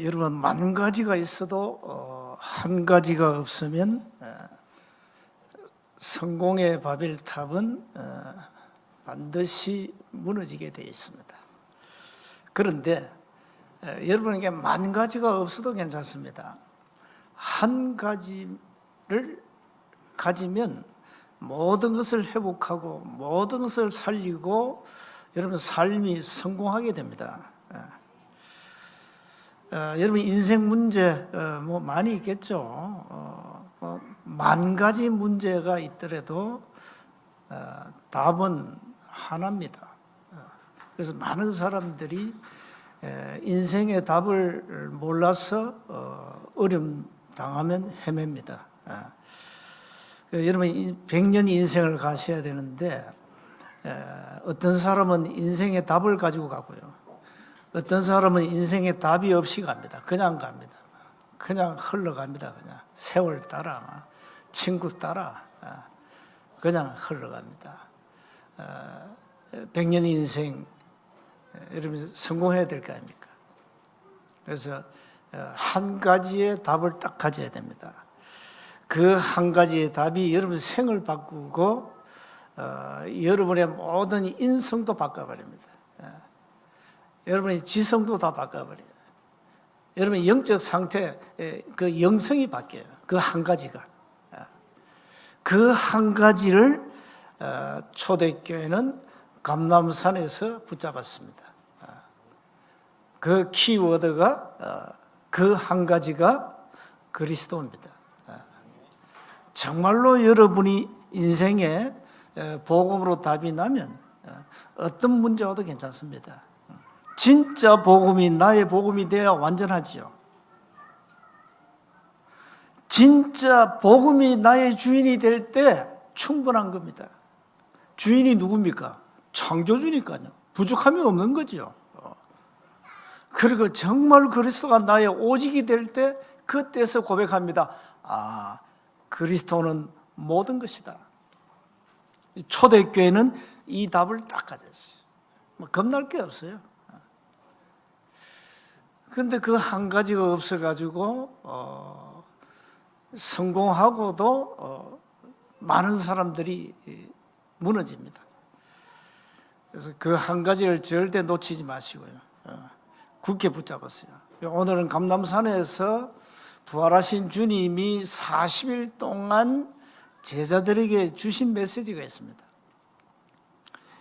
여러분, 만 가지가 있어도 한 가지가 없으면 성공의 바벨탑은 반드시 무너지게 되어 있습니다. 그런데 여러분에게 만 가지가 없어도 괜찮습니다. 한 가지를 가지면 모든 것을 회복하고 모든 것을 살리고 여러분 삶이 성공하게 됩니다. 여러분 인생 문제 많이 있겠죠. 만 가지 문제가 있더라도 답은 하나입니다. 그래서 많은 사람들이 인생의 답을 몰라서 어려움 당하면 헤맵니다. 여러분 100년 인생을 가셔야 되는데 어떤 사람은 인생의 답을 가지고 가고요. 어떤 사람은 인생에 답이 없이 갑니다. 그냥 갑니다. 그냥 흘러갑니다. 그냥 세월 따라, 친구 따라, 그냥 흘러갑니다. 100년 인생, 여러분 성공해야 될 거 아닙니까? 그래서 한 가지의 답을 딱 가져야 됩니다. 그 한 가지의 답이 여러분 생을 바꾸고 여러분의 모든 인성도 바꿔버립니다. 여러분의 지성도 다 바꿔버려요. 여러분의 영적 상태, 그 영성이 바뀌어요. 그 한 가지가. 그 한 가지를 초대교회는 감람산에서 붙잡았습니다. 그 키워드가 그 한 가지가 그리스도입니다. 정말로 여러분이 인생에 복음으로 답이 나면 어떤 문제와도 괜찮습니다. 진짜 복음이 나의 복음이 되어야 완전하지요. 진짜 복음이 나의 주인이 될 때 충분한 겁니다. 주인이 누굽니까? 창조주니까요. 부족함이 없는 거죠. 그리고 정말 그리스도가 나의 오직이 될 때 그때서 고백합니다. 아, 그리스도는 모든 것이다. 초대교회는 이 답을 딱 가졌어요. 겁날 게 없어요. 그런데 그 한 가지가 없어가지고 성공하고도 많은 사람들이 무너집니다. 그래서 그 한 가지를 절대 놓치지 마시고요. 굳게 붙잡았어요. 오늘은 감람산에서 부활하신 주님이 40일 동안 제자들에게 주신 메시지가 있습니다.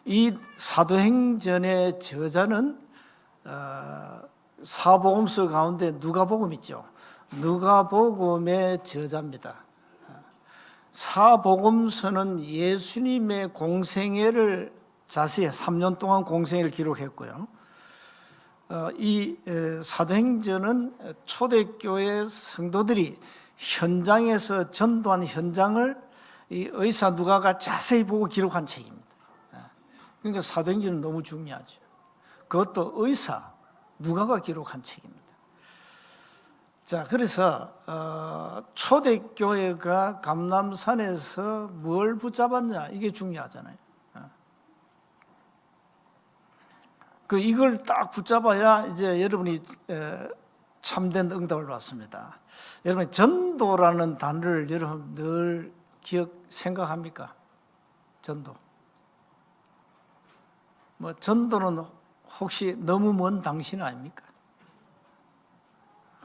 이 사도행전의 저자는 사복음서 가운데 누가복음 있죠. 누가복음의 저자입니다. 사복음서는 예수님의 공생애를 자세히 3년 동안 공생애를 기록했고요. 이 사도행전은 초대교회 성도들이 현장에서 전도한 현장을 이 의사 누가가 자세히 보고 기록한 책입니다. 그러니까 사도행전은 너무 중요하죠. 그것도 의사 누가가 기록한 책입니다. 자, 그래서 초대교회가 감람산에서 뭘 붙잡았냐 이게 중요하잖아요. 이걸 딱 붙잡아야 이제 여러분이 참된 응답을 받습니다. 여러분 전도라는 단어를 여러분 늘 생각합니까? 전도. 전도는 혹시 너무 먼 당신 아닙니까?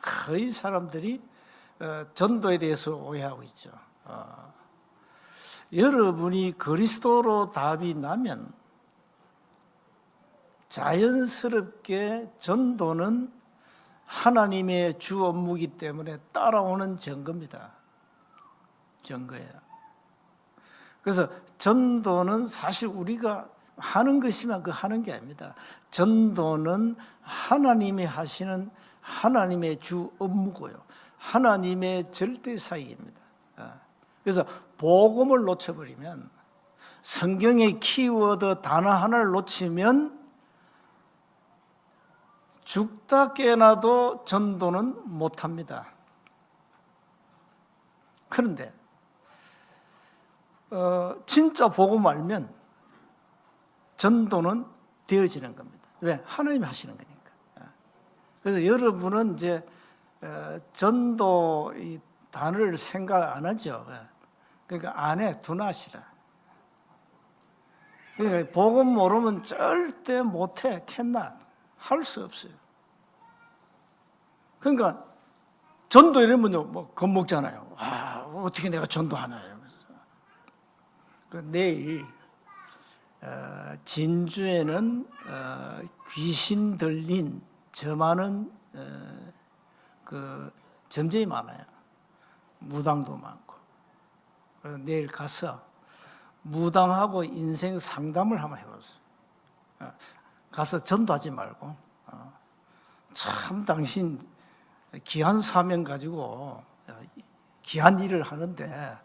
거의 사람들이 전도에 대해서 오해하고 있죠. 여러분이 그리스도로 답이 나면 자연스럽게 전도는 하나님의 주 업무이기 때문에 따라오는 증거입니다. 증거예요. 그래서 전도는 사실 우리가 하는 것이면 그 하는 게 아닙니다. 전도는 하나님이 하시는 하나님의 주 업무고요. 하나님의 절대사역입니다. 그래서 복음을 놓쳐버리면 성경의 키워드 단어 하나를 놓치면 죽다 깨어나도 전도는 못합니다. 그런데 진짜 복음 알면 전도는 되어지는 겁니다. 왜? 하나님이 하시는 거니까. 그래서 여러분은 이제 전도 이 단어를 생각 안 하죠. 그러니까 안에 두나시라. 그러니까 복음 모르면 절대 못해. 캔낫. 할 수 없어요. 그러니까 전도 이러면요, 뭐 겁먹잖아요. 와, 어떻게 내가 전도하나 이러면서. 내일 진주에는 귀신 들린 저 많은 그 점쟁이 많아요. 무당도 많고. 내일 가서 무당하고 인생 상담을 한번 해보세요. 가서 전도하지 말고 참 당신 귀한 사명 가지고 귀한 일을 하는데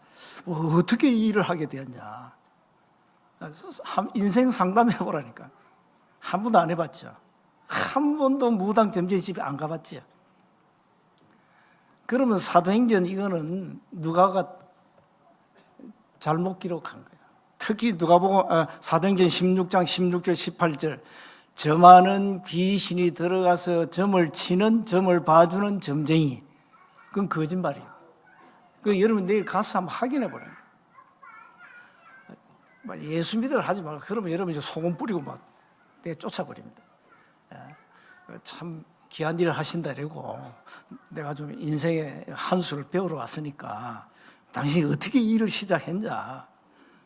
어떻게 이 일을 하게 되었냐. 인생 상담해보라니까. 한 번도 안 해봤죠. 한 번도 무당 점쟁이 집에 안 가봤지요. 그러면 사도행전 이거는 누가가 잘못 기록한 거예요. 특히 누가복음 사도행전 16장 16절 18절 저 많은 귀신이 들어가서 점을 치는 점을 봐주는 점쟁이. 그건 거짓말이에요. 여러분 내일 가서 한번 확인해 보라요. 예수 믿으러 하지 말고 그러면 여러분 이제 소금 뿌리고 막 쫓아버립니다. 참 귀한 일을 하신다 이러고 내가 좀 인생의 한 수를 배우러 왔으니까 당신이 어떻게 이 일을 시작했냐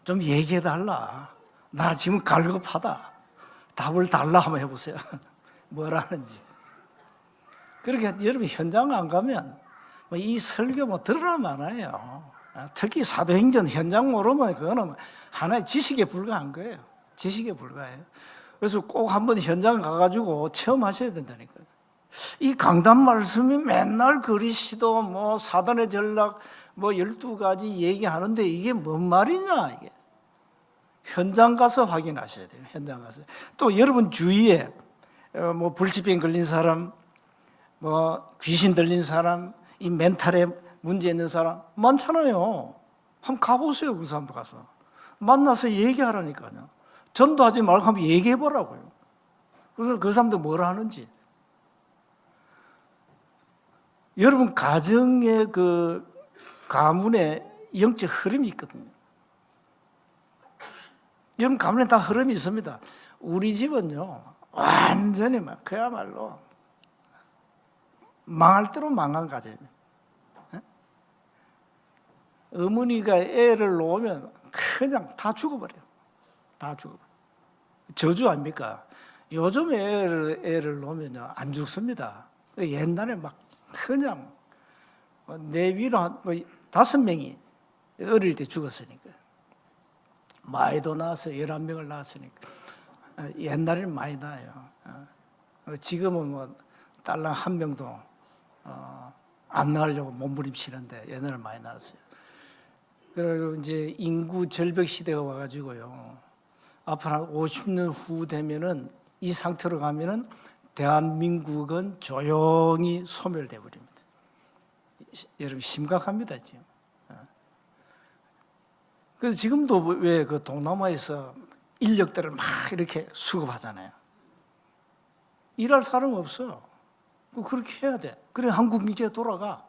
좀 얘기해 달라. 나 지금 갈급하다. 답을 달라 한번 해보세요. 뭐라는지. 그렇게 여러분 현장 안 가면 이 설교 뭐 들으나 마나요. 특히 사도행전 현장 모르면 그거는 하나의 지식에 불과한 거예요. 지식에 불과해요. 그래서 꼭 한번 현장 가가지고 체험하셔야 된다니까요. 이 강단 말씀이 맨날 그리스도 뭐 사단의 전략 뭐 12가지 얘기하는데 이게 뭔 말이냐 이게. 현장 가서 확인하셔야 돼요. 현장 가서. 또 여러분 주위에 뭐 불치병 걸린 사람, 뭐 귀신 들린 사람, 이 멘탈에 문제 있는 사람 많잖아요. 한번 가보세요. 그 사람도 가서 만나서 얘기하라니까요. 전도하지 말고 한번 얘기해 보라고요. 그래서 그 사람도 뭘 하는지. 여러분 가정의 그 가문에 영적 흐름이 있거든요. 여러분 가문에 다 흐름이 있습니다. 우리 집은요 완전히 막 그야말로 망할 대로 망한 가정입니다. 어머니가 애를 놓으면 그냥 다 죽어버려요. 다 죽어버려요. 저주 아닙니까? 요즘 애를 놓으면요 안 죽습니다. 옛날에 막 그냥 내 위로 한 5명이 어릴 때 죽었으니까. 마이도 낳아서 11명을 낳았으니까. 옛날에는 많이 낳아요. 지금은 뭐 딸랑 한 명도 안 낳으려고 몸부림치는데 옛날에 많이 낳았어요. 그리고 이제 인구 절벽 시대가 와가지고요. 앞으로 한 50년 후 되면은 이 상태로 가면은 대한민국은 조용히 소멸돼 버립니다. 여러분 심각합니다 지금. 그래서 지금도 왜 그 동남아에서 인력들을 막 이렇게 수급하잖아요. 일할 사람 없어. 그렇게 해야 돼. 그래 한국 경제가 돌아가.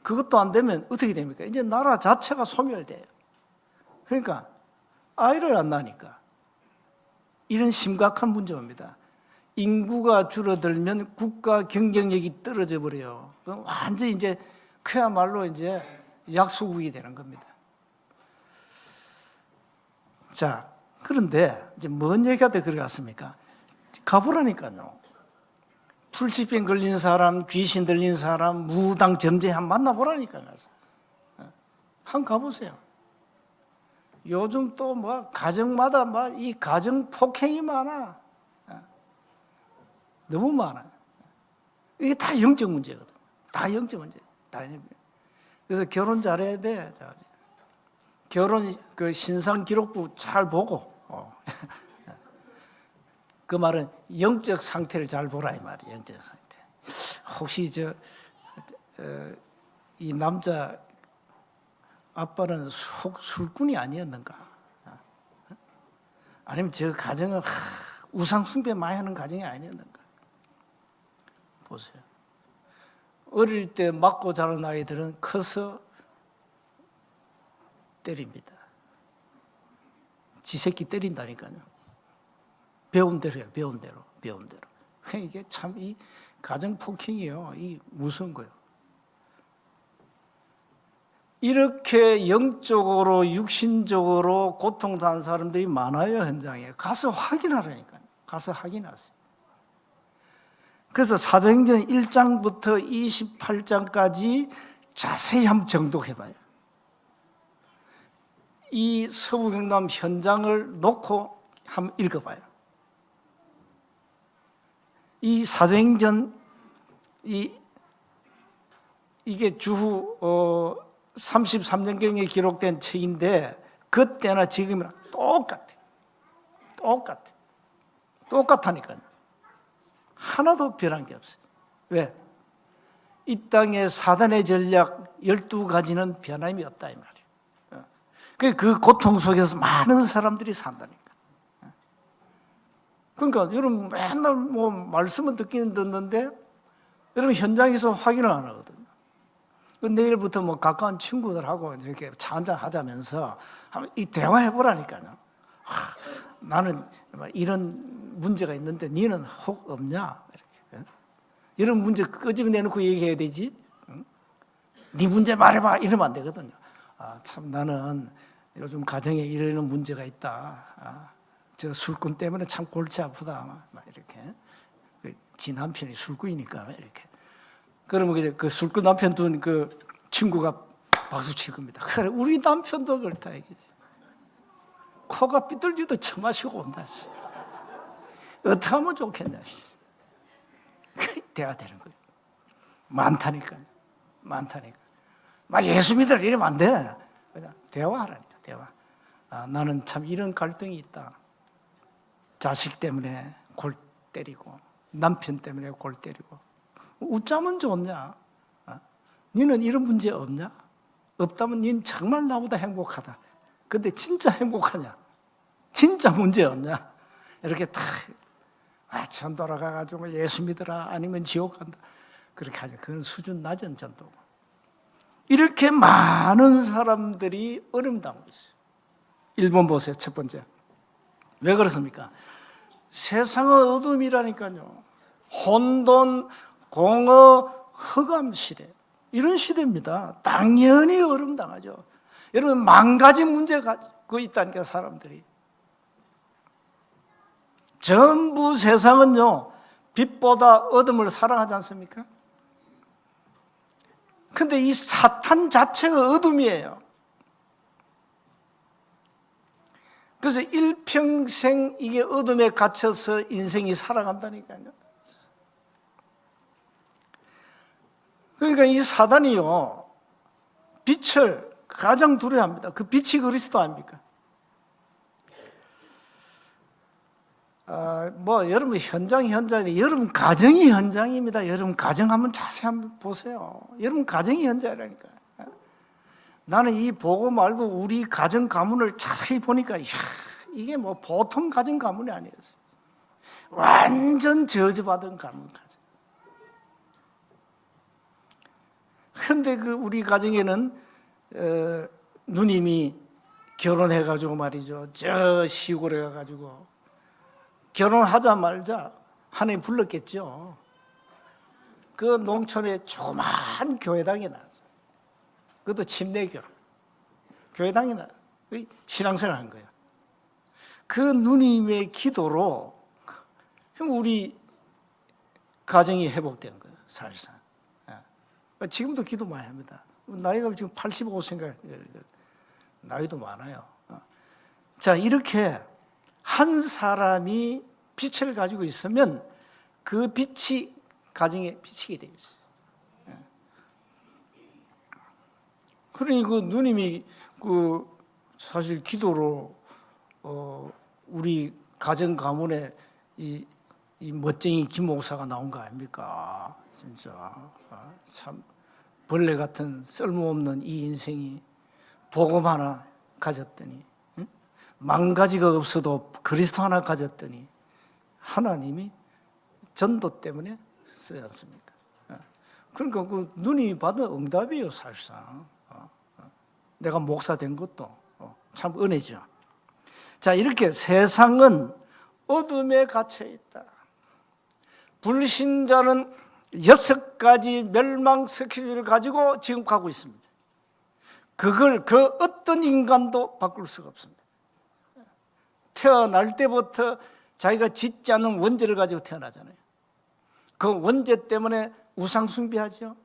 그것도 안 되면 어떻게 됩니까? 이제 나라 자체가 소멸돼요. 그러니까 아이를 안 낳으니까. 이런 심각한 문제입니다. 인구가 줄어들면 국가 경쟁력이 떨어져 버려요. 그럼 완전 이제 그야말로 이제 약소국이 되는 겁니다. 자, 그런데 이제 뭔 얘기가 돼 들어갔습니까? 가보라니까요. 불치병 걸린 사람, 귀신 들린 사람, 무당 점쟁이 한번 만나보라니까 가서. 한번 가보세요. 요즘 또 뭐 가정마다 막 이 가정 폭행이 많아. 너무 많아. 이게 다 영적 문제거든. 다 영적 문제. 다 영적 문제. 그래서 결혼 잘해야 돼. 결혼 그 신상 기록부 잘 보고. 그 말은 영적 상태를 잘 보라 이 말이에요. 영적 상태. 혹시 이 남자 아빠는 술꾼이 아니었는가? 아니면 저 가정은 우상 숭배 많이 하는 가정이 아니었는가? 보세요. 어릴 때 맞고 자란 아이들은 커서 때립니다. 지 새끼 때린다니까요. 배운 대로 해요. 배운 대로. 이게 참 이 가정 폭행이요. 이 무서운 거예요. 이렇게 영적으로 육신적으로 고통당한 사람들이 많아요. 현장에 가서 확인하라니까요. 가서 확인하세요. 그래서 사도행전 1장부터 28장까지 자세히 한번 정독해봐요. 이 서부경남 현장을 놓고 한번 읽어봐요. 이 사도행전 이게 주후 33년경에 기록된 책인데 그때나 지금이나 똑같다니까요. 하나도 변한 게 없어요. 왜? 이 땅의 사단의 전략 12가지는 변함이 없다 이 말이에요. 그 고통 속에서 많은 사람들이 산다니까. 그러니까 여러분 맨날 뭐 말씀은 듣기는 듣는데 여러분 현장에서 확인을 안 하거든요. 내일부터 뭐 가까운 친구들하고 이렇게 차 한잔 하자면서 이 대화해 보라니까요. 나는 이런 문제가 있는데 너는 혹 없냐? 이렇게. 이런 문제 끄집어내놓고 얘기해야 되지. 네 문제 말해봐 이러면 안 되거든요. 참 나는 요즘 가정에 이런 문제가 있다. 저 술꾼 때문에 참 골치 아프다. 막 이렇게. 지 남편이 술꾼이니까 이렇게. 그러면 이제 그 술꾼 남편 둔 그 친구가 박수 칠 겁니다. 그래, 우리 남편도 그렇다 이게. 코가 삐뚤지도 처마시고 온다. 어떻게 하면 좋겠냐. 대화 되는 거예요. 많다니까요. 막 예수 믿으라 이러면 안 돼. 그냥 대화하라니까, 대화. 나는 참 이런 갈등이 있다. 자식 때문에 골 때리고, 남편 때문에 골 때리고. 웃자면 좋냐? 너는 이런 문제 없냐? 없다면 너는 정말 나보다 행복하다. 근데 진짜 행복하냐? 진짜 문제 없냐? 이렇게 다 전 돌아가가지고 예수 믿으라 아니면 지옥 간다. 그렇게 하죠. 그건 수준 낮은 전도고. 이렇게 많은 사람들이 어려움 당하고 있어요. 1번 보세요. 첫 번째. 왜 그렇습니까? 세상은 어둠이라니까요. 혼돈, 공허, 흑암 시대. 이런 시대입니다. 당연히 어려움 당하죠. 여러분, 만 가지 문제가 있다니까, 사람들이. 전부 세상은요, 빛보다 어둠을 사랑하지 않습니까? 근데 이 사탄 자체가 어둠이에요. 그래서 일평생 이게 어둠에 갇혀서 인생이 살아간다니까요. 그러니까 이 사단이요, 빛을 가장 두려워합니다. 그 빛이 그리스도 아닙니까? 여러분 현장이 여러분 가정이 현장입니다. 여러분 가정 한번 자세히 한번 보세요. 여러분 가정이 현장이라니까. 나는 이 복음 말고 우리 가정 가문을 자세히 보니까 이게 뭐 보통 가정 가문이 아니었어요. 완전 저주받은 가문 가정. 그런데 우리 가정에는 누님이 결혼해가지고 말이죠. 저 시골에 가가지고 결혼하자 말자 하나님 불렀겠죠. 그 농촌에 조그만 교회당이 나왔어요. 그것도 침례교로. 교회당이 나왔어요. 신앙생활 한 거예요. 그 누님의 기도로 우리 가정이 회복된 거예요. 사실상. 지금도 기도 많이 합니다. 나이가 지금 85세인가 나이도 많아요. 자, 이렇게 한 사람이 빛을 가지고 있으면 그 빛이 가정에 비치게 되어 있어요. 그러니 그 누님이 사실 기도로 우리 가정 가문에 이 멋쟁이 김 목사가 나온 거 아닙니까? 진짜 참 벌레 같은 쓸모없는 이 인생이 복음 하나 가졌더니, 망가지가 없어도 그리스도 하나 가졌더니 하나님이 전도 때문에 쓰지 않습니까? 그러니까 그 눈이 받은 응답이에요, 사실상. 내가 목사 된 것도 참 은혜죠. 자, 이렇게 세상은 어둠에 갇혀 있다. 불신자는 6가지 멸망 스케줄을 가지고 지금 가고 있습니다. 그걸 그 어떤 인간도 바꿀 수가 없습니다. 태어날 때부터 자기가 짓지 않은 원죄를 가지고 태어나잖아요. 그 원죄 때문에 우상 숭배하죠.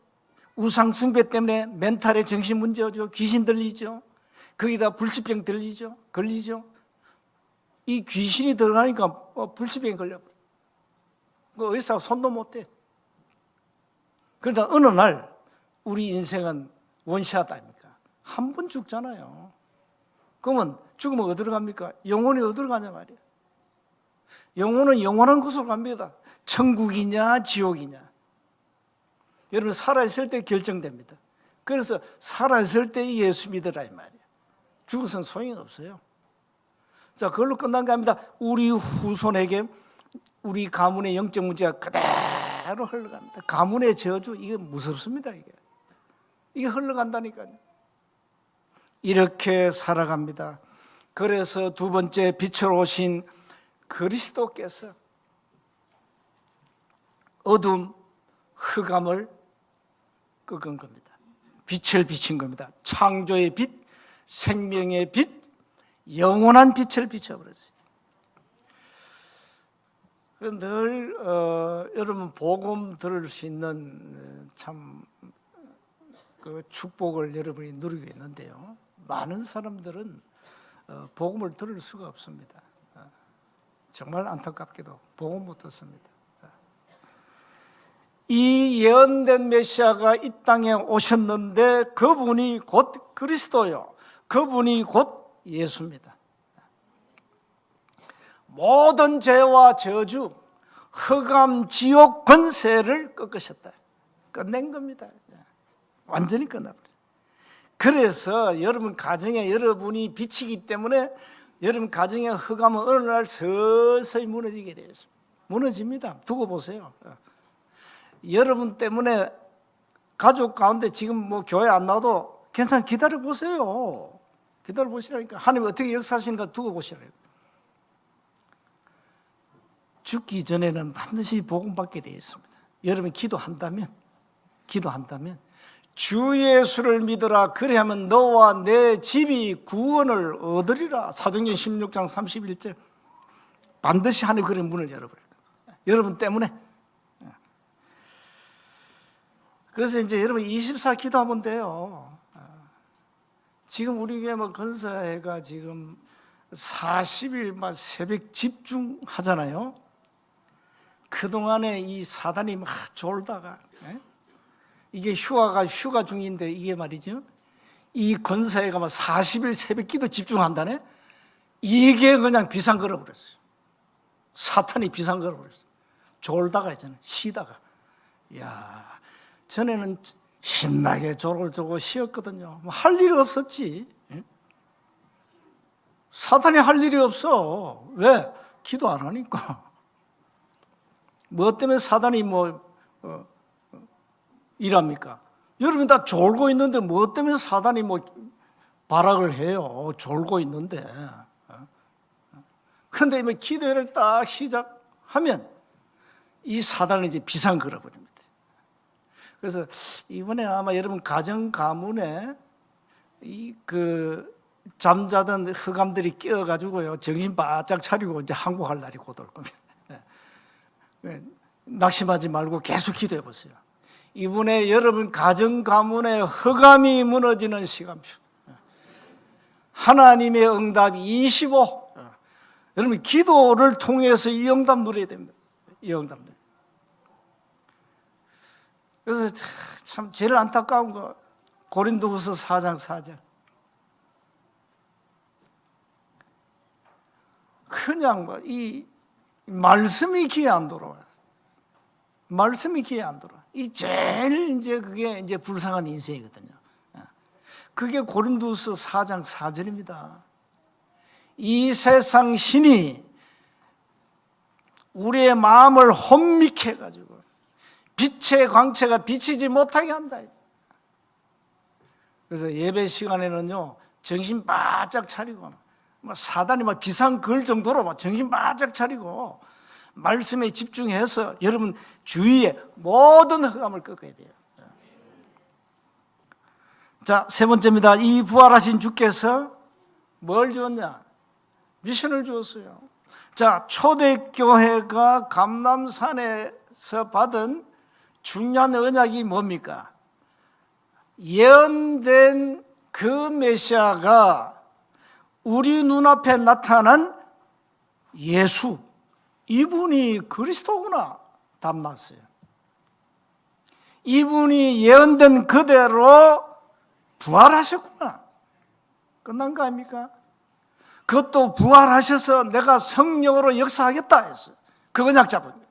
우상 숭배 때문에 멘탈에 정신 문제 오죠. 귀신 들리죠. 거기다 불치병 걸리죠. 이 귀신이 들어가니까 불치병이 걸려버려요. 그 의사가 손도 못 대. 그러다 어느 날 우리 인생은 원샷 아닙니까? 한 번 죽잖아요. 그러면 죽으면 어디로 갑니까? 영혼이 어디로 가냐 말이에요. 영혼은 영원한 곳으로 갑니다. 천국이냐 지옥이냐. 여러분 살아있을 때 결정됩니다. 그래서 살아있을 때 예수 믿으라 이 말이에요. 죽어서는 소용이 없어요. 자, 그걸로 끝난 게 아닙니다. 우리 후손에게 우리 가문의 영적 문제가 그대로 흘러갑니다. 가문의 저주, 이게 무섭습니다. 이게 흘러간다니까요. 이렇게 살아갑니다. 그래서 두 번째 빛으로 오신 그리스도께서 어둠, 흑암을 끄은 겁니다. 빛을 비친 겁니다. 창조의 빛, 생명의 빛, 영원한 빛을 비춰버렸어요. 늘 여러분 복음 들을 수 있는 참 그 축복을 여러분이 누리고 있는데요. 많은 사람들은 복음을 들을 수가 없습니다. 정말 안타깝게도 복음 못 듣습니다. 이 예언된 메시아가 이 땅에 오셨는데 그분이 곧 그리스도요. 그분이 곧 예수입니다. 모든 죄와 저주, 흑암, 지옥 권세를 꺾으셨다. 끝낸 겁니다. 완전히 끝나버렸어요. 그래서 여러분 가정에 여러분이 비치기 때문에 여러분 가정의 흑암은 어느 날 서서히 무너지게 되어 있습니다. 무너집니다. 두고 보세요. 여러분 때문에 가족 가운데 지금 뭐 교회 안 나와도 괜찮아, 기다려 보세요. 기다려 보시라니까. 하나님 어떻게 역사하시는가 두고 보시라니까. 죽기 전에는 반드시 복음 받게 되어 있습니다. 여러분 기도한다면 주 예수를 믿으라. 그리하면 너와 내 집이 구원을 얻으리라. 사도행전 16장 31절. 반드시 하나님 그런 문을 열어버릴 거예요. 여러분 때문에. 그래서 이제 여러분 24 기도하면 돼요. 지금 우리 교회 뭐 건사회가 지금 40일만 새벽 집중하잖아요. 그동안에 이 사단이 막 졸다가 이게 휴가 중인데 이게 말이죠. 이 건사회가 막 40일 새벽 기도 집중한다네. 이게 그냥 비상 걸어버렸어요. 사탄이 비상 걸어버렸어요. 졸다가 있잖아요. 쉬다가. 야, 전에는 신나게 졸고 쉬었거든요. 할 일이 없었지. 사탄이 할 일이 없어. 왜? 기도 안 하니까. 뭐 때문에 사단이 일합니까? 여러분 다 졸고 있는데 뭐 때문에 사단이 발악을 해요? 졸고 있는데. 그런데 기도회를 딱 시작하면 이 사단을 이제 비상 걸어버립니다. 그래서 이번에 아마 여러분 가정 가문에 잠자던 흑암들이 끼어가지고요 정신 바짝 차리고 이제 항복할 날이 곧 올 겁니다. 낙심하지 말고 계속 기도해 보세요. 이번에 여러분 가정 가문의 흑암이 무너지는 시간표. 하나님의 응답이 25. 여러분 기도를 통해서 이 응답 누려야 됩니다. 이 응답. 그래서 참 제일 안타까운 거 고린도후서 4장 4절. 그냥 이 말씀이 귀에 안 들어와요. 말씀이 귀에 안 들어와. 이 제일 이제 그게 이제 불쌍한 인생이거든요. 그게 고린도후서 4장 4절입니다. 이 세상 신이 우리의 마음을 혼미케 해가지고 빛의 광채가 비치지 못하게 한다. 그래서 예배 시간에는요, 정신 바짝 차리고, 사단이 막 비상 걸 정도로 막 정신 바짝 차리고, 말씀에 집중해서 여러분 주위에 모든 흑암을 꺾어야 돼요. 자, 세 번째입니다. 이 부활하신 주께서 뭘 주었냐? 미션을 주었어요. 자, 초대교회가 감람산에서 받은 중요한 언약이 뭡니까? 예언된 그 메시아가 우리 눈앞에 나타난 예수, 이분이 그리스도구나 담났어요. 이분이 예언된 그대로 부활하셨구나. 끝난 거 아닙니까? 그것도 부활하셔서 내가 성령으로 역사하겠다 했어요. 그 언약 잡은 거예요.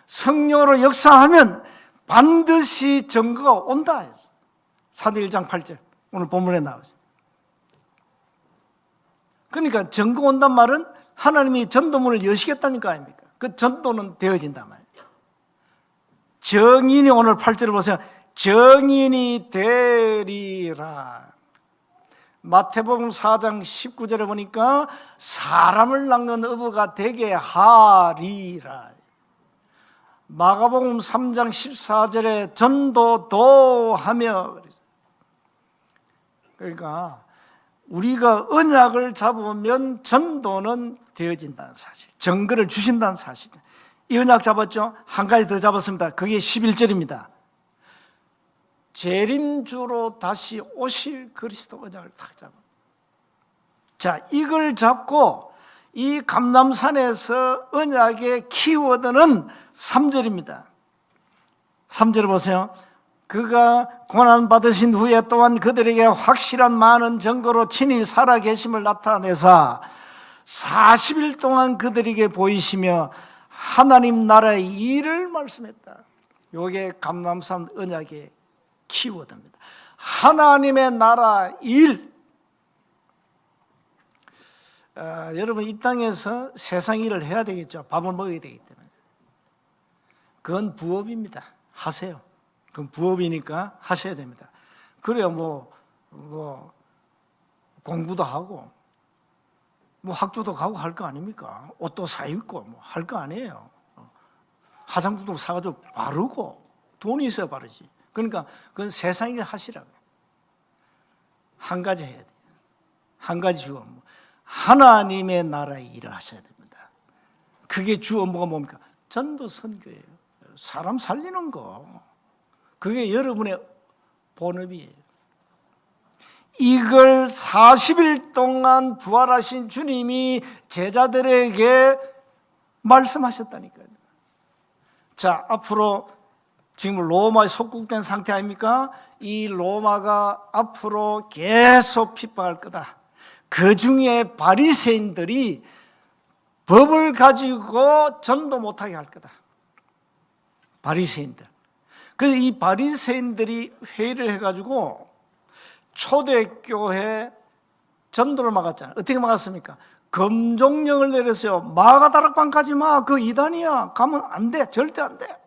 성령으로 역사하면 반드시 증거가 온다 했어요. 사도행 1장 8절 오늘 본문에 나와있어요. 그러니까 증거 온단 말은 하나님이 전도문을 여시겠다는 거 아닙니까? 그 전도는 되어진단 말이에요. 정인이 오늘 8절을 보세요. 정인이 되리라. 마태복음 4장 19절에 보니까 사람을 낚는 어부가 되게 하리라. 마가복음 3장 14절에 전도도 하며. 그러니까 우리가 언약을 잡으면 전도는 되어진다는 사실, 증거를 주신다는 사실. 이 언약 잡았죠? 한 가지 더 잡았습니다. 그게 11절입니다. 재림주로 다시 오실 그리스도 언약을 탁 잡아. 자, 이걸 잡고 이 감람산에서 언약의 키워드는 3절입니다. 3절 보세요. 그가 고난받으신 후에 또한 그들에게 확실한 많은 증거로 친히 살아계심을 나타내사 40일 동안 그들에게 보이시며 하나님 나라의 일을 말씀했다. 이게 감람산 언약의 키워드입니다. 하나님의 나라 일. 여러분 이 땅에서 세상 일을 해야 되겠죠. 밥을 먹어야 되기 때문에. 그건 부업입니다. 하세요. 그건 부업이니까 하셔야 됩니다. 그래야 뭐 공부도 하고 학교도 가고 할 거 아닙니까? 옷도 사 입고 할 거 아니에요. 화장품도 사가지고 바르고 돈이 있어야 바르지. 그러니까 그건 세상 일 하시라고요. 한 가지 해야 돼요. 한 가지 주 업무. 하나님의 나라의 일을 하셔야 됩니다. 그게 주 업무가 뭡니까? 전도 선교예요. 사람 살리는 거. 그게 여러분의 본업이에요. 이걸 40일 동안 부활하신 주님이 제자들에게 말씀하셨다니까요. 자, 앞으로 지금 로마에 속국된 상태 아닙니까? 이 로마가 앞으로 계속 핍박할 거다. 그 중에 바리새인들이 법을 가지고 전도 못하게 할 거다. 바리새인들. 그래서 이 바리새인들이 회의를 해가지고 초대교회 전도를 막았잖아요. 어떻게 막았습니까? 금종령을 내렸어요. 마가다락방 가지 마. 그 이단이야. 가면 안 돼. 절대 안 돼.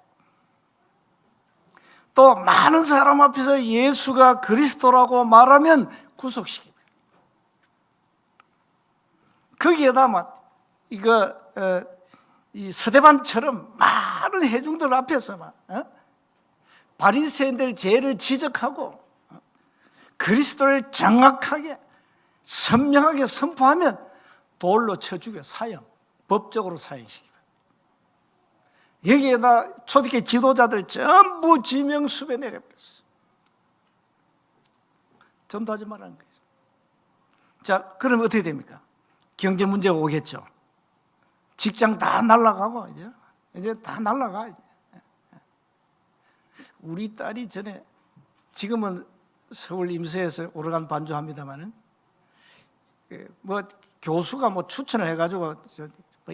또 많은 사람 앞에서 예수가 그리스도라고 말하면 구속시킵니다. 거기에다 막 이 스데반처럼 많은 회중들 앞에서 막 바리새인들의 죄를 지적하고 그리스도를 정확하게 선명하게 선포하면 돌로 쳐 죽여 사형, 법적으로 사형시키고 여기에다 초대교회 지도자들 전부 지명수배 내려버렸어요. 전도하지 말라는 거예요. 자, 그러면 어떻게 됩니까? 경제 문제가 오겠죠. 직장 다 날아가고 이제 다 날아가. 우리 딸이 전에 지금은 서울 임서에서 오르간 반주합니다만은 교수가 추천을 해가지고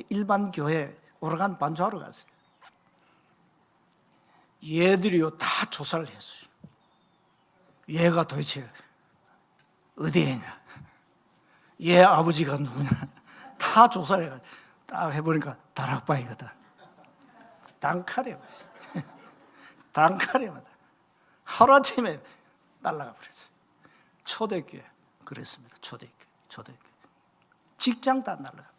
일반 교회 오르간 반주하러 갔어요. 얘들이요 다 조사를 했어요. 얘가 도대체 어디에 있냐? 얘 아버지가 누구냐? 다 조사를 해가지고 딱 해보니까 다락방이거든. 단칼에 맞아요. 단칼에 맞아요. 하루아침에 날아가 버렸어요. 초대교회 그랬습니다. 초대교회 직장 다 날아가 버려요.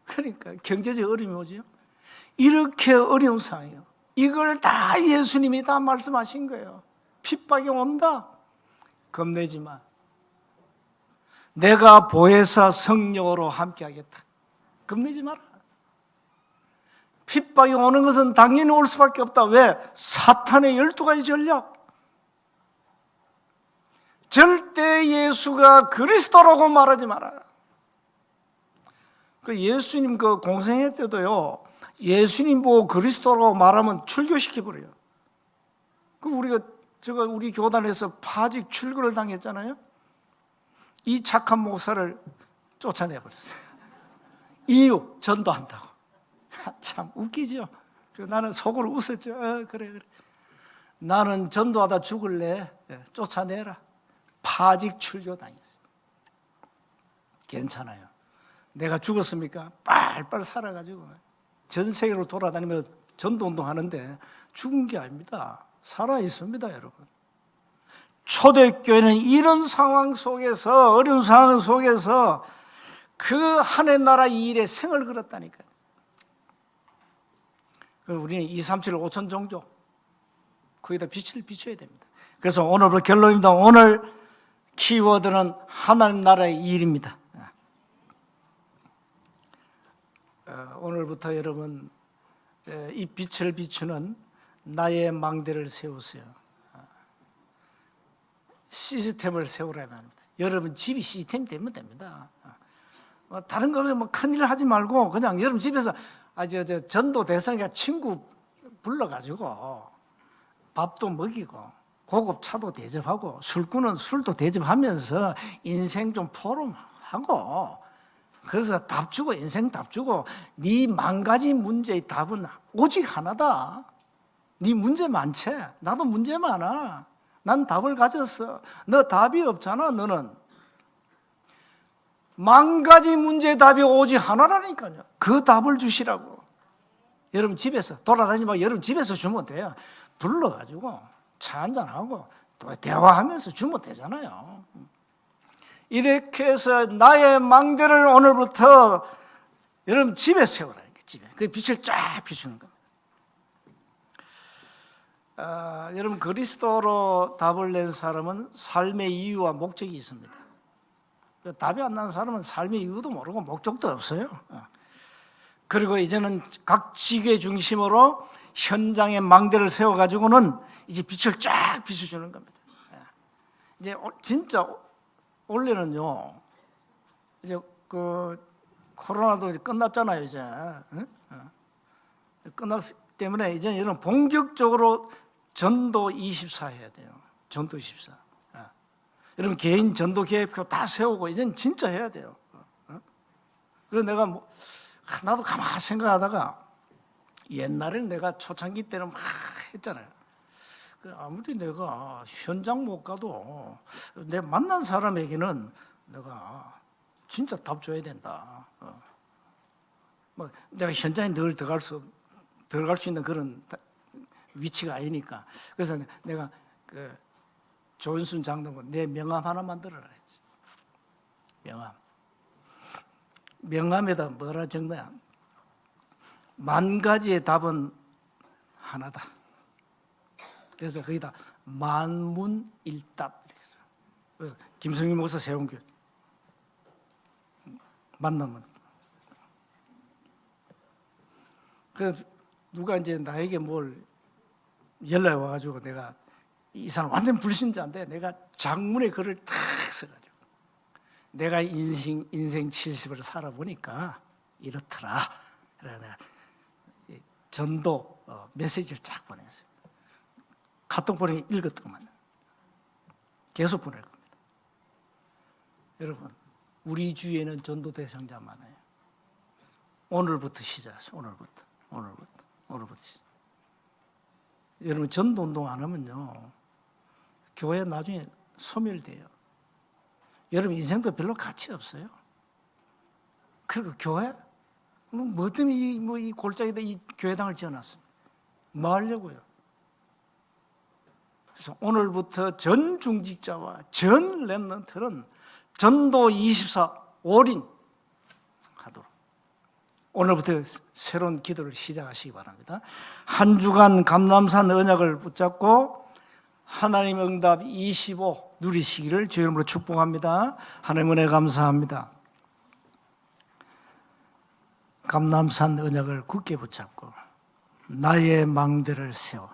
그러니까 경제적 어려움이 오죠. 이렇게 어려운 상황이에요. 이걸 다 예수님이 다 말씀하신 거예요. 핍박이 온다. 겁내지 마. 내가 보혜사 성령으로 함께하겠다. 겁내지 마라. 핍박이 오는 것은 당연히 올 수밖에 없다. 왜? 사탄의 12가지 전략. 절대 예수가 그리스도라고 말하지 마라. 그 예수님 그 공생애 때도요, 예수님 보고 그리스도라고 말하면 출교시켜버려요. 그 우리 교단에서 파직 출교를 당했잖아요. 이 착한 목사를 쫓아내버렸어요. 이유, 전도한다고. 참 웃기죠. 나는 속으로 웃었죠. 그래. 나는 전도하다 죽을래. 쫓아내라. 파직 출교 당했어요. 괜찮아요. 내가 죽었습니까? 빨빨 살아가지고 전 세계로 돌아다니며 전도운동 하는데 죽은 게 아닙니다. 살아 있습니다, 여러분. 초대교회는 이런 상황 속에서, 어려운 상황 속에서 그 하나님 나라 이 일에 생을 걸었다니까요. 우리는 237 5천 종족 거기다 빛을 비춰야 됩니다. 그래서 오늘부터 결론입니다. 오늘 키워드는 하나님 나라의 일입니다. 오늘부터 여러분 이 빛을 비추는 나의 망대를 세우세요. 시스템을 세우라고 합니다. 여러분 집이 시스템이 되면 됩니다. 다른 거면 뭐 큰일 하지 말고 그냥 여러분 집에서 전도 대상자 친구 불러가지고 밥도 먹이고 고급 차도 대접하고 술꾼은 술도 대접하면서 인생 좀 포럼하고 그래서 답 주고 인생 답 주고 네 망가진 문제의 답은 오직 하나다. 네 문제 많지? 나도 문제 많아. 난 답을 가졌어. 너 답이 없잖아. 너는 망가진 문제의 답이 오직 하나라니까요. 그 답을 주시라고. 여러분 집에서 돌아다니지 말고 여러분 집에서 주면 돼요. 불러가지고 차 한잔하고 또 대화하면서 주면 되잖아요. 이렇게 해서 나의 망대를 오늘부터 여러분 집에 세우라니까. 집에 그 빛을 쫙 비추는 겁니다. 여러분 그리스도로 답을 낸 사람은 삶의 이유와 목적이 있습니다. 답이 안 난 사람은 삶의 이유도 모르고 목적도 없어요. 그리고 이제는 각 지교의 중심으로 현장의 망대를 세워가지고는 이제 빛을 쫙 비춰주는 겁니다. 이제 진짜 원래는요, 이제 그 코로나도 끝났잖아요, 이제. 끝났기 때문에 이제 여러분 본격적으로 전도 24 해야 돼요. 전도 24. 여러분 개인 전도 계획표 다 세우고 이제는 진짜 해야 돼요. 그래서 내가 나도 가만히 생각하다가 옛날에는 내가 초창기 때는 막 했잖아요. 아무리 내가 현장 못 가도 내 만난 사람에게는 내가 진짜 답 줘야 된다. 내가 현장에 늘 들어갈 수 있는 그런 위치가 아니니까. 그래서 내가 조은순 장로가 내 명함 하나 만들어라 했지. 명함에다 뭐라 적냐? 10,000가지의 답은 하나다. 그래서 거기다 만문일답. 그래서 김성희 목사 세운 게 만나면. 그래서 누가 이제 나에게 뭘 연락이 와가지고 내가 이 사람 완전 불신자인데 내가 장문의 글을 탁 써가지고 내가 인생 70을 살아보니까 이렇더라. 그래서 내가 전도 메시지를 쫙 보냈어요. 카톡 보내기 읽었더만 계속 보낼 겁니다. 여러분 우리 주위에는 전도 대상자 많아요. 오늘부터 시작하세요. 오늘부터 시작. 여러분 전도 운동 안 하면요 교회 나중에 소멸돼요. 여러분 인생도 별로 가치 없어요. 그리고 교회 뭐 때문에 이 골짜기에다 이 교회당을 지어놨습니다. 뭐 하려고요? 그래서 오늘부터 전 중직자와 전 렘넌트는 전도 24 올인 하도록 오늘부터 새로운 기도를 시작하시기 바랍니다. 한 주간 감람산 언약을 붙잡고 하나님 응답 25 누리시기를 주의 이름으로 축복합니다. 하나님 은혜 감사합니다. 감람산 언약을 굳게 붙잡고 나의 망대를 세워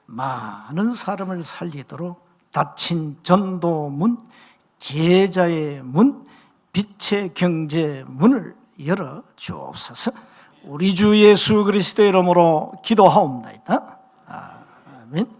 많은 사람을 살리도록 닫힌 전도문, 제자의 문, 빛의 경제 문을 열어 주옵소서. 우리 주 예수 그리스도의 이름으로 기도하옵나이다. 아멘.